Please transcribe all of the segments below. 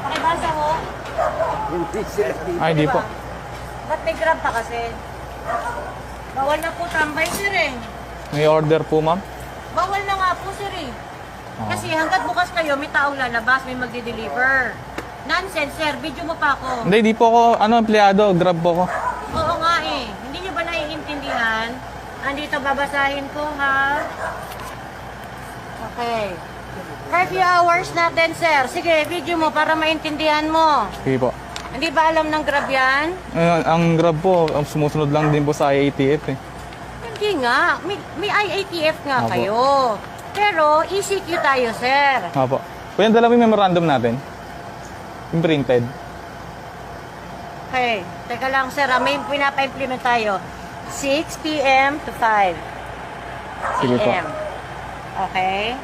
Pakibasa mo? Ay, di po. Ba't may grab pa kasi? Bawal na po tambay, sir eh. May order po, ma'am. Bawal na nga po, sir eh. Kasi hanggat bukas kayo, may taong lalabas, may magde-deliver. Nonsense, sir. Video mo pa ako. Hindi, di po ako, empleyado. Grab po ako. Oo nga eh. Hindi niyo ba naiintindihan? Andito babasahin ko, ha? Okay. Curfew hours natin, sir. Sige, video mo para maintindihan mo. Sige po. Hindi ba alam ng Grab yan? Ang Grab po, sumusunod lang din po sa IATF eh. Hindi nga. May IATF nga Opo. kayo. Pero ECQ tayo, sir. Opo. Kuya, dala mo yung memorandum natin. Yung printed. Okay. Teka lang, sir. May pinapa-implement tayo. 6 p.m. to 5 Sige po. p.m. Okay?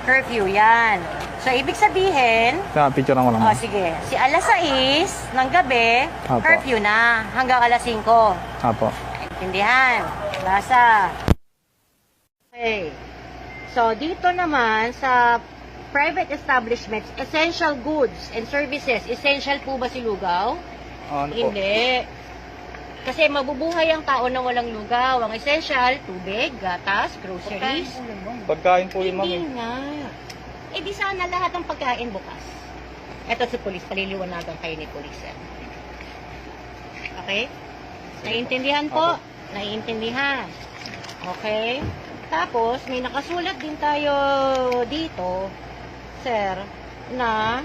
Curfew yan. So, ibig sabihin, Picture ko lang. oh, sige, si alas 6 ng gabi, Apo. curfew na hanggang alas 5. Apo. Intindihan? Basa. Okay. So, dito naman sa private establishments, essential goods and services, essential po ba si lugaw? Ano po? Hindi. Kasi mabubuhay ang tao nang walang lugaw. Ang essential, tubig, gatas, groceries. Pagkain po yun, ma'am. Hindi nga. Eh di sana lahat ng pagkain bukas. Ito si polis, paliliwanagan kayo ni polis. Okay? Naiintindihan po? Naiintindihan. Okay? Tapos, may nakasulat din tayo dito, sir, na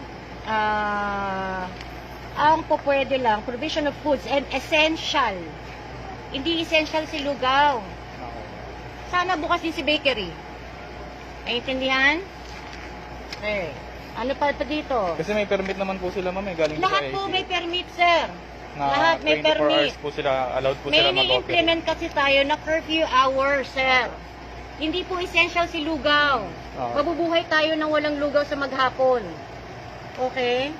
ang pupwede lang, provision of foods and essential. Hindi essential si lugaw. Sana bukas din si bakery. Naiintindihan? Okay. Ano pa dito? Kasi may permit naman po sila, ma'am. Galing Lahat po may permit, sir. na Lahat may 24 permit. hours po sila, allowed po May sila mag-operate. ni-implement kasi tayo na curfew hours, sir. Hindi po essential si lugaw. Oo. Mabubuhay tayo ng walang lugaw sa maghapon. Okay?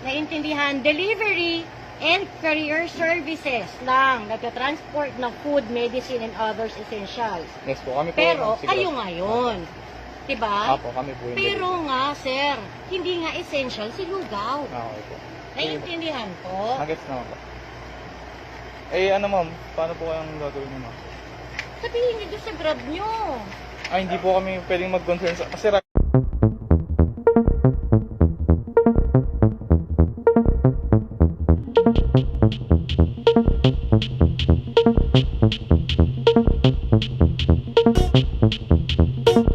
Naintindihan? Delivery and courier services lang. Nagka-transport ng food, medicine, and others essentials. Yes po, kami po. Pero siguro. kayo ngayon. Diba? Apo, kami po yung Pero nga, sir, hindi nga essential si lugaw. Okay po. Naiintindihan po? Nuggets naman po. Eh, ano ma'am? Paano po kayang gagawin niyo, ma'am? Sabihin niyo doon sa grab niyo. Ay, hindi po kami pwedeng mag-concern sa... Kasi